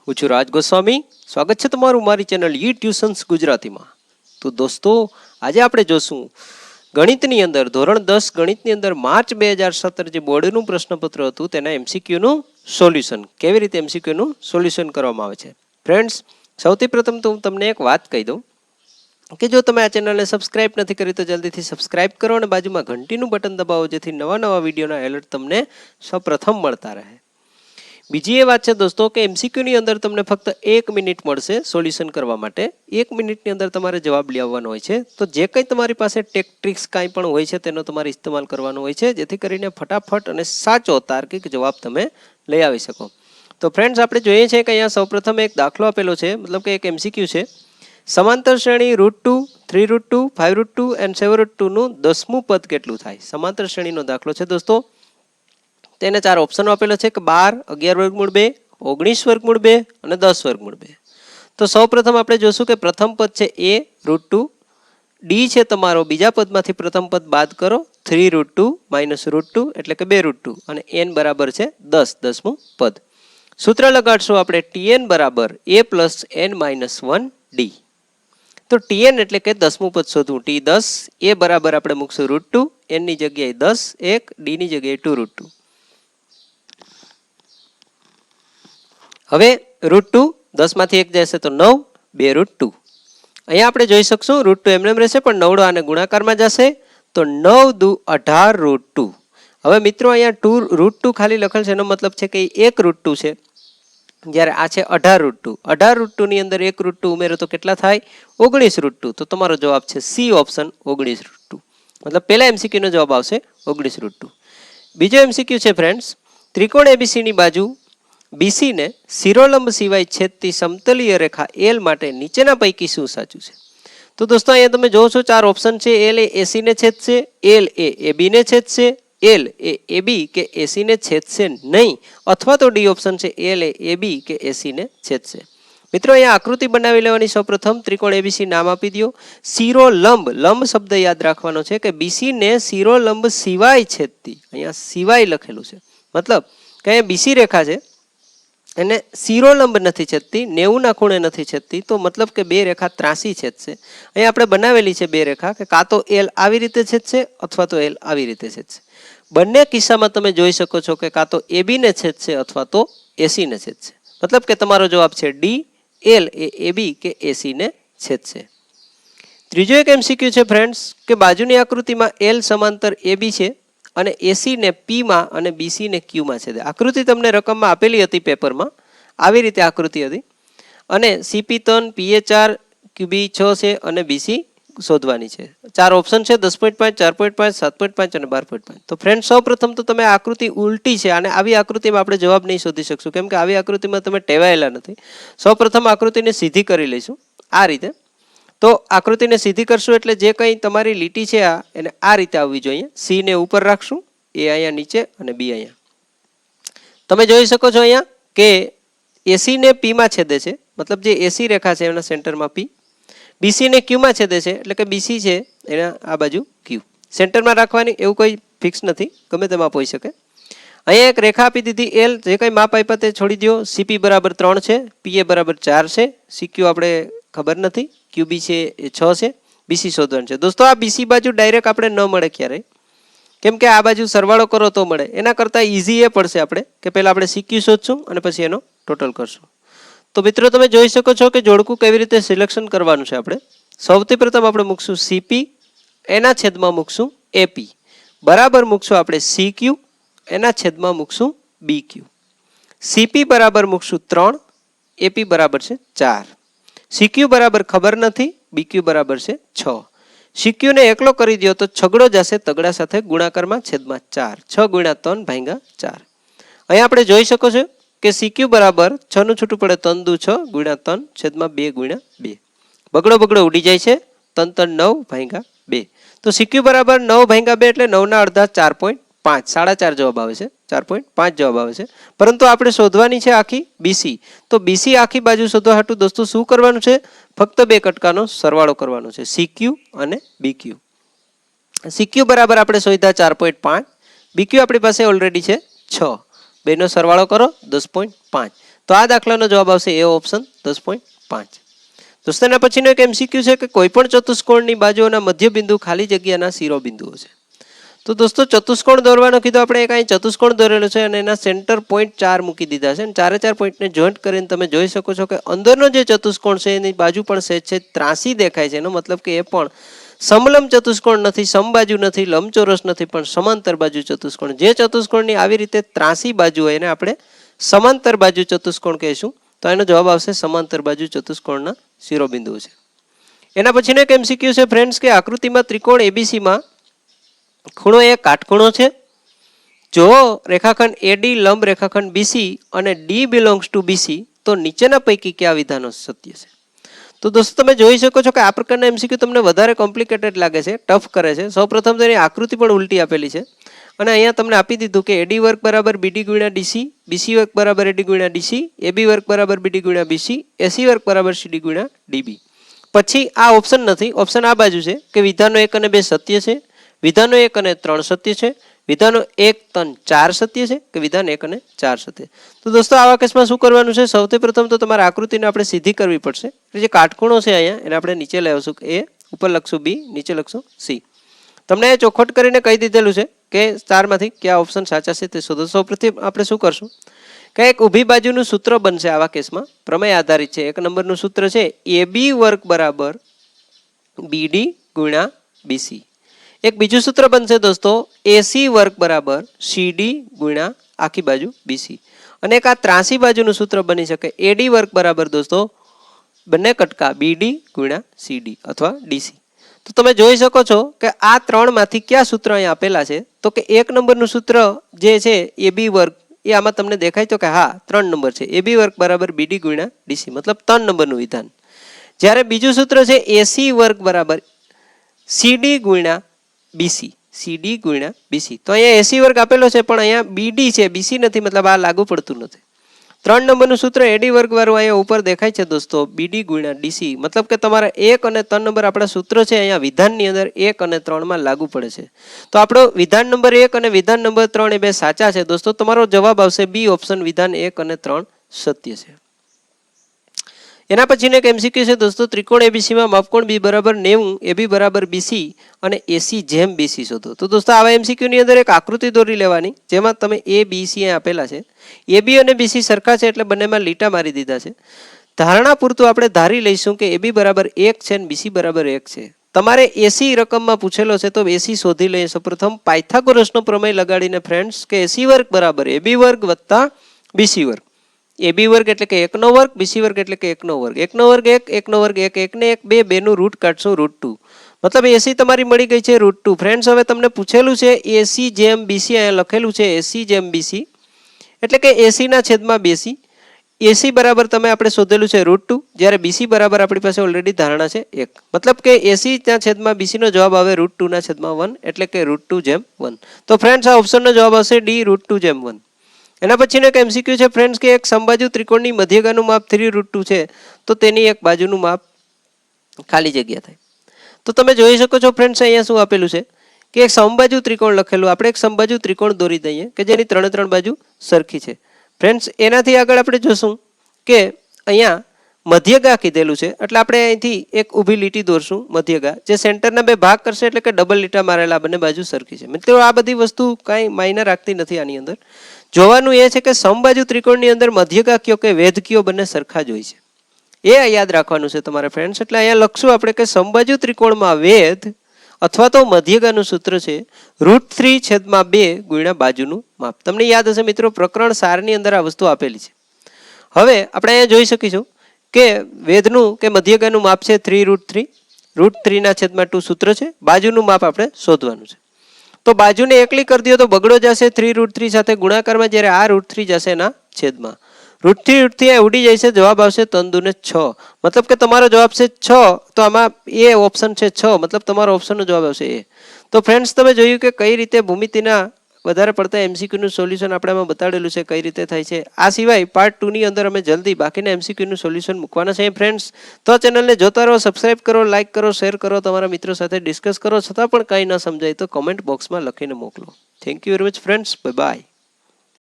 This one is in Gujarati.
હું છું રાજ ગોસ્વામી. સ્વાગત છે તમારું મારી ચેનલ ઈ ટ્યુશન્સ ગુજરાતીમાં. તો દોસ્તો, આજે આપણે જોશું ગણિતની અંદર ધોરણ 10 ગણિતની અંદર માર્ચ 2017 જે બોર્ડનું પ્રશ્નપત્ર હતું તેના એમસીક્યુનું સોલ્યુશન. કેવી રીતે એમસીક્યુનું સોલ્યુશન કરવામાં આવે છે. ફ્રેન્ડ્સ, સૌથી પ્રથમ તો હું તમને એક વાત કહી દઉં કે જો તમે આ ચેનલને સબસ્ક્રાઇબ નથી કરી તો જલ્દીથી સબસ્ક્રાઇબ કરો અને બાજુમાં ઘંટીનું બટન દબાવો, જેથી નવા વિડીયોના એલર્ટ તમને સૌપ્રથમ મળતા રહે. બીજી એ વાત છે દોસ્તો કે એમસીક્યુની અંદર તમને ફક્ત 1 મિનિટ મળશે સોલ્યુશન કરવા માટે. 1 મિનિટની અંદર તમારે જવાબ લઈ આવવાનો હોય છે. તો જે કંઈ તમારી પાસે ટેક ટ્રિક્સ કાંઈ પણ હોય છે તેનો તમારે ઇસ્તેમાલ કરવાનો હોય છે, જેથી કરીને ફટાફટ અને સાચો તાર્કિક જવાબ તમે લઈ આવી શકો. તો ફ્રેન્ડ્સ, આપણે જોઈએ છીએ કે અહીંયા સૌપ્રથમ એક દાખલો આપેલો છે, મતલબ કે એક એમસીક્યુ છે. સમાંતર શ્રેણી √2, 3√2, 5√2 એન્ડ 7√2 નું 10મું પદ કેટલું થાય. સમાંતર શ્રેણીનો દાખલો છે દોસ્તો. તેને 4 ઓપ્શન આપેલો છે કે 12, 11 વર્ગમૂળ 2, 19 વર્ગમૂળ 2 અને 10 વર્ગમૂળ 2. તો સૌપ્રથમ આપણે જોશું કે પ્રથમ પદ છે a √2, ડી છે તમારો બીજા પદમાંથી પ્રથમ પદ બાદ કરો 3√2 -√2 એટલે કે 2√2 અને n બરાબર છે 10, 10મું પદ. સૂત્ર લગાડશું આપણે tn બરાબર a + n - 1 d. તો tn એટલે કે 10મું પદ શોધવું. t10, a બરાબર આપણે મૂકશું √2, n ની જગ્યાએ 10 1, d ની જગ્યાએ 2√2. હવે √2 10 માંથી 1 જશે તો 9, 2√2. અહીંયા આપણે જોઈ શકશું √2 એમને રહેશે, પણ 9 આને ગુણાકારમાં જશે તો 9 દુ 18 √2. હવે મિત્રો અહીંયા √2 ખાલી લખેલ છે, એનો મતલબ છે કે એ 1 √2 છે, જ્યારે આ છે 18 √2. 18 √2 ની અંદર 1 √2 ઉમેરો તો કેટલા થાય? 19 √2. તો તમારો જવાબ છે સી ઓપ્શન 19 √2. મતલબ પહેલા એમસીક્યુ નો જવાબ આવશે 19 √2. બીજો એમસીક્યુ છે ફ્રેન્ડ્સ, ત્રિકોણ એબીસી ની બાજુ બીસી ને શિરોલંબ સિવાય છેદતી સમતલીય રેખા એલ માટે નીચેના પૈકી શું સાચું છે. તો દોસ્તો અહીંયા તમે જોવો છો 4 ઓપ્શન છે. એલ એ એસી ને છેદશે, એલ એ એબી ને છેદશે, એલ એ એબી કે એસી ને છેદશે નહીં, અથવા તો ડી ઓપ્શન છે એલ એ એબી કે એસી ને છેદશે. મિત્રો અહીંયા આકૃતિ બનાવી લેવાની. સૌપ્રથમ ત્રિકોણ એબીસી નામ આપી દો. શિરોલંબ, લંબ શબ્દ યાદ રાખવાનો છે કે બીસી ને શિરોલંબ સિવાય છેદતી, અહીંયા સિવાય લખેલું છે, મતલબ કે અહીંયા બીસી રેખા છે એને શિરોલંબ નથી છેદતી, 90 ના ખૂણે નથી છેદતી, તો મતલબ કે બે રેખા ત્રાસી છેદશે. અહીંયા આપણે બનાવેલી છે બે રેખા કે કાં તો એલ આવી રીતે છેદશે અથવા તો એલ આવી રીતે છેદશે. બંને કિસ્સામાં તમે જોઈ શકો છો કે કાં તો એબી ને છેદશે અથવા તો એસી ને છેદશે. મતલબ કે તમારો જવાબ છે ડી, એલ એ એબી કે એસી ને છેદશે. ત્રીજો એક એમસીક્યુ છે ફ્રેન્ડ્સ કે બાજુની આકૃતિમાં એલ સમાંતર એબી છે અને એસી ને પી માં અને બીસી ને ક્યુ માં છે. આકૃતિ તમને રકમમાં આપેલી હતી પેપરમાં, આવી રીતે આકૃતિ હતી, અને સીપી 3, પીએ 4, ક્યુબી 6 છે અને બીસી શોધવાની છે. 4 ઓપ્શન છે 10.5, 4.5, 7.5 અને 12.5. તો ફ્રેન્ડ, સૌ પ્રથમ તો તમે આકૃતિ ઉલટી છે અને આવી આકૃતિમાં આપણે જવાબ નહીં શોધી શકશું, કેમ કે આવી આકૃતિમાં તમે ટેવાયેલા નથી. સૌ પ્રથમ આકૃતિને સીધી કરી લઈશું આ રીતે. તો આકૃતિને સીધી કરશું એટલે જે કંઈ તમારી લીટી છે આ એને આ રીતે આવવી જોઈએ. સી ને ઉપર રાખશું, એ અહીંયા નીચે અને બી અહીંયા. તમે જોઈ શકો છો અહીંયા કે એસી ને પી માં છેદે છે, મતલબ જે એસી રેખા છે એના સેન્ટરમાં પી. બીસી ને ક્યુ માં છેદે છે એટલે કે બીસી છે એના આ બાજુ ક્યુ. સેન્ટરમાં રાખવાની એવું કોઈ ફિક્સ નથી, ગમે તેમાં હોઈ શકે. અહીંયા એક રેખા આપી દીધી એલ, જે કંઈ માપ આપ્યા તે છોડી દો. સીપી બરાબર 3 છે, પીએ બરાબર 4 છે, સીક્યુ આપણે ખબર નથી, ક્યુબી છે એ 6 છે, બીસી શોધવાનું છે. દોસ્તો આ બીસી બાજુ ડાયરેક્ટ આપણે ન મળે ક્યારેય, કેમ કે આ બાજુ સરવાળો કરો તો મળે. એના કરતાં ઇઝી એ પડશે આપણે કે પહેલાં આપણે સીક્યુ શોધશું અને પછી એનો ટોટલ કરશું. તો મિત્રો તમે જોઈ શકો છો કે જોડકું કેવી રીતે સિલેક્શન કરવાનું છે. આપણે સૌથી પ્રથમ આપણે મૂકશું સીપી, એના છેદમાં મૂકશું એપી, બરાબર મૂકશું આપણે સીક્યુ, એના છેદમાં મૂકશું બીક્યુ. સીપી બરાબર મૂકશું 3, એપી બરાબર છે 4, સીક્યુ બરાબર ખબર નથી, બીક્યુ બરાબર છે 6. સીક્યુ ને એકલો કરી દો તો છગડો જશે તગડા સાથે ગુણાકારમાં છેદમાં 4, 6 × 3 / 4. અહીંયા આપણે જોઈ શકો છો કે સીક્યુ બરાબર 6 નું છૂટું પડે 3 દુ 6 × 3 છેદમાં 2 × 2. બગડો ઉડી જાય છે, 3 3 9 / 2. તો સીક્યુ બરાબર 9 / 2 એટલે 9 ના અડધા 4.5, 4.5 જવાબ આવે છે, 4.5 જવાબ આવે છે. પરંતુ આપણે શોધવાની છે આખી બીસી. તો બીસી આખી બાજુ શોધવા હાટુ દોસ્તો શું કરવાનું છે? ફક્ત બે કટકાનો સરવાળો કરવાનો છે, સીક્યુ અને બીક્યુ. સીક્યુ બરાબર આપણે શોધ્યા 4.5, બીક્યુ આપણી પાસે ઓલરેડી છે 6, બેનો સરવાળો કરો 10.5. તો આ દાખલાનો જવાબ આવશે એ ઓપ્શન 10.5. દોસ્તો એના પછીનો એક MCQ છે કે કોઈ પણ ચતુષ્કોણની બાજુઓના મધ્ય બિંદુ ખાલી જગ્યાના શિરોબિંદુઓ છે. તો દોસ્તો ચતુષ્કોણ દોરવાનો કીધું આપણે એક અહીં ચતુષ્કોણ દોરેલો છે અને એના સેન્ટર પોઈન્ટ 4 મૂકી દીધા છે અને ચારે ચાર પોઈન્ટને જોઈન્ટ કરીને તમે જોઈ શકો છો કે અંદરનો જે ચતુષ્કોણ છે એની બાજુ પણ સહેજ છે ત્રાસી દેખાય છે. એનો મતલબ કે એ પણ સમલંબ ચતુષ્કોણ નથી, સમબાજુ નથી, લંબચોરસ નથી, પણ સમાંતર બાજુ ચતુષ્કોણ. જે ચતુષ્કોણની આવી રીતે ત્રાસી બાજુ હોય એને આપણે સમાંતર બાજુ ચતુષ્કોણ કહીશું. તો એનો જવાબ આવશે સમાંતર બાજુ ચતુષ્કોણના શિરોબિંદુઓ છે. એના પછીનો એક MCQ છે ફ્રેન્ડ્સ કે આકૃતિમાં ત્રિકોણ ABCમાં ખૂણો એ કાટખૂણો છે. જો રેખાખંડ AD લંબ રેખાખંડ BC અને D બિલોંગ્સ ટુ BC તો નીચેના પૈકી કયા વિધાનો સત્ય છે? તો દોસ્તો તમે જોઈ શકો છો કે આ પ્રકારના MCQ તમને વધારે કોમ્પ્લિકેટેડ લાગે છે, ટફ કરે છે. સૌપ્રથમ તો એની આકૃતિ પણ ઉલટી આપેલી છે અને અહીંયા તમને આપી દીધું કે AD વર્ગ બરાબર BD ગુણ્યા DC, BC વર્ગ બરાબર AD ગુણ્યા DC, AB વર્ગ બરાબર BD ગુણ્યા BC, AC વર્ગ બરાબર CD ગુણ્યા DB. પછી આ ઓપ્શન નથી, ઓપ્શન આ બાજુ છે કે વિધાનો 1 અને 2 સત્ય છે, વિધાનો 1 અને 3 સત્ય છે, વિધાનો 1, 3, 4 સત્ય છે કે વિધાન 1 અને 4 સત્ય. તો દોસ્તો આવા કેસમાં શું કરવાનું છે? સૌથી પ્રથમ તો તમારે આકૃતિને આપણે સીધી કરવી પડશે. જે કાટખૂણો છે અહીંયા એને આપણે નીચે લાવશું, એ ઉપર લખશું B, નીચે લખશું C. તમને એ ચોખવટ કરીને કહી દીધેલું છે કે 4 માંથી કયા ઓપ્શન સાચા છે તે શોધો. સૌપ્રથમ આપણે શું કરશું કે એક ઊભી બાજુનું સૂત્ર બનશે. આવા કેસમાં પ્રમેય આધારિત છે. 1 નંબરનું સૂત્ર છે AB વર્ગ બરાબર BD ગુણ્યા BC. એક બીજું સૂત્ર બનશે દોસ્તો AC વર્ગ બરાબર CD ગુણ્યા આખી બાજુ BC. અને એક આ ત્રાસી બાજુનું સૂત્ર બની શકે AD વર્ગ બરાબર દોસ્તો બંને કટકા BD ગુણ્યા CD અથવા DC. તો તમે જોઈ શકો છો કે આ ત્રણમાંથી કયા સૂત્ર અહીં આપેલા છે? તો કે 1 નંબરનું સૂત્ર જે છે AB વર્ગ, એ આમાં તમને દેખાય તો કે હા 3 નંબર છે, AB વર્ગ બરાબર BD ગુણ્યા DC, મતલબ 3 નંબરનું વિધાન. જ્યારે બીજું સૂત્ર છે AC વર્ગ બરાબર CD ગુણ્યા BC, CD ગુણ્યા BC. તો અહીંયા AC વર્ગ આપેલો છે પણ અહીંયા BD છે, BC નથી, મતલબ આ લાગુ પડતું નથી. 3 નંબરનું સૂત્ર AD વર્ગ વાળું અહીંયા ઉપર દેખાય છે દોસ્તો BD ગુણ્યા DC, મતલબ કે તમારા 1 અને 3 નંબર આપણા સૂત્ર છે અહીંયા વિધાનની અંદર 1 અને 3 માં લાગુ પડે છે. તો આપણો વિધાન નંબર 1 અને વિધાન નંબર 3 એ બે સાચા છે દોસ્તો. તમારો જવાબ આવશે B ઓપ્શન, વિધાન 1 અને 3 સત્ય છે. એના પછીનો એક MCQ છે દોસ્તો ત્રિકોણ ABC માં માપકોણ B બરાબર 90, AB બરાબર BC અને AC જેમ BC શોધો. તો દોસ્તો આવા MCQ ની અંદર એક આકૃતિ દોરી લેવાની જેમાં તમે ABC આપેલા છે. AB અને BC સરખા છે એટલે બંનેમાં લીટા મારી દીધા છે. ધારણા પૂરતું આપણે ધારી લઈશું કે AB બરાબર 1 છે અને BC બરાબર 1 છે. તમારે AC રકમમાં પૂછેલો છે તો AC શોધી લઈએ. સૌપ્રથમ પાયથાગોરસનો પ્રમેય લગાડીને ફ્રેન્ડ્સ કે AC વર્ગ બરાબર AB વર્ગ વત્તા BC વર્ગ. AB વર્ગ એટલે કે 1 નો વર્ગ, BC વર્ગ એટલે કે 1 નો વર્ગ. 1 નો વર્ગ 1, 1 નો વર્ગ 1, 1 ને 1 2, 2 નું રૂટ કાઢશું √2. મતલબ AC તમારી મળી ગઈ છે √2. ફ્રેન્ડ્સ હવે તમને પૂછેલું છે AC જેમ BC, અહીંયા લખેલું છે AC જેમ BC એટલે કે AC ના છેદમાં BC. AC બરાબર તમે આપણે શોધેલું છે √2, જ્યારે BC બરાબર આપણી પાસે ઓલરેડી ધારણા છે 1. મતલબ કે AC ના છેદમાં BC નો જવાબ આવે √2 ના છેદમાં 1 એટલે કે √2 જેમ 1. તો ફ્રેન્ડ્સ આ ઓપ્શનનો જવાબ આવશે D √2 જેમ 1. એના પછીનો એક MCQ છે ફ્રેન્ડ્સ કે એક સમબાજુ ત્રિકોણની મધ્યગાનું માપ 3√2 છે તો તેની એક બાજુનું માપ ખાલી જગ્યા થાય. તો તમે જોઈ શકો છો ફ્રેન્ડ્સ અહીંયા શું આપેલું છે કે એક સમબાજુ ત્રિકોણ લખેલું. આપણે એક સમબાજુ ત્રિકોણ દોરી દઈએ કે જેની 3 બાજુ સરખી છે. ફ્રેન્ડ્સ એનાથી આગળ આપણે જોશું કે અહીંયા મધ્યગા કીધેલું છે એટલે આપણે અહીંથી એક ઊભી લીટી દોરશું મધ્યગા, જે સેન્ટરના બે ભાગ કરશે એટલે કે ડબલ લીટા મારેલા બંને બાજુ સરખી છે. મિત્રો આ બધી વસ્તુ કાંઈ માયના રાખતી નથી. આની અંદર જોવાનું એ છે કે સમબાજુ ત્રિકોણની અંદર મધ્યગા કયો કે વેધ કયો બંને સરખા જ હોય છે. એ યાદ રાખવાનું છે તમારે ફ્રેન્ડ્સ. એટલે અહીંયા લખશું આપણે કે સમબાજુ ત્રિકોણમાં વેધ અથવા તો મધ્યગાનું સૂત્ર છે √3/2 ગુણ્યા બાજુનું માપ. તમને યાદ હશે મિત્રો પ્રકરણ 4 ની અંદર આ વસ્તુ આપેલી છે. હવે આપણે અહીંયા જોઈ શકીશું કે વેધનું કે મધ્યગાનું માપ છે 3√3, √3/2 સૂત્ર છે. બાજુનું માપ આપણે શોધવાનું છે. તો બાજુને એકલી કરી દો તો બગડો જશે 3√3 સાથે ગુણાકારમાં, જ્યારે આ √3 જશે એના છેદમાં. √3 ઉડી જાય છે, જવાબ આવશે 3 દુને 6. મતલબ કે તમારો જવાબ છે 6. તો આમાં એ ઓપ્શન છે 6, મતલબ તમારો ઓપ્શનનો જવાબ આવશે એ. તો ફ્રેન્ડ્સ તમે જોયું કે કઈ રીતે ભૂમિતિના વધારે પડતા MCQ નું સોલ્યુશન આપણે આમાં બતાડેલું છે કઈ રીતે થાય છે. આ સિવાય પાર્ટ 2 ની અંદર અમે જલ્દી બાકીના MCQ નું સોલ્યુશન મૂકવાના છે ફ્રેન્ડ્સ. તો આ ચેનલને જોતા રહો, સબસ્ક્રાઇબ કરો, લાઇક કરો, શેર કરો, તમારા મિત્રો સાથે ડિસ્કસ કરો. છતાં પણ કંઈ ન સમજાય તો કમેન્ટ બોક્સમાં લખીને મોકલો. Thank you very much friends. Bye bye.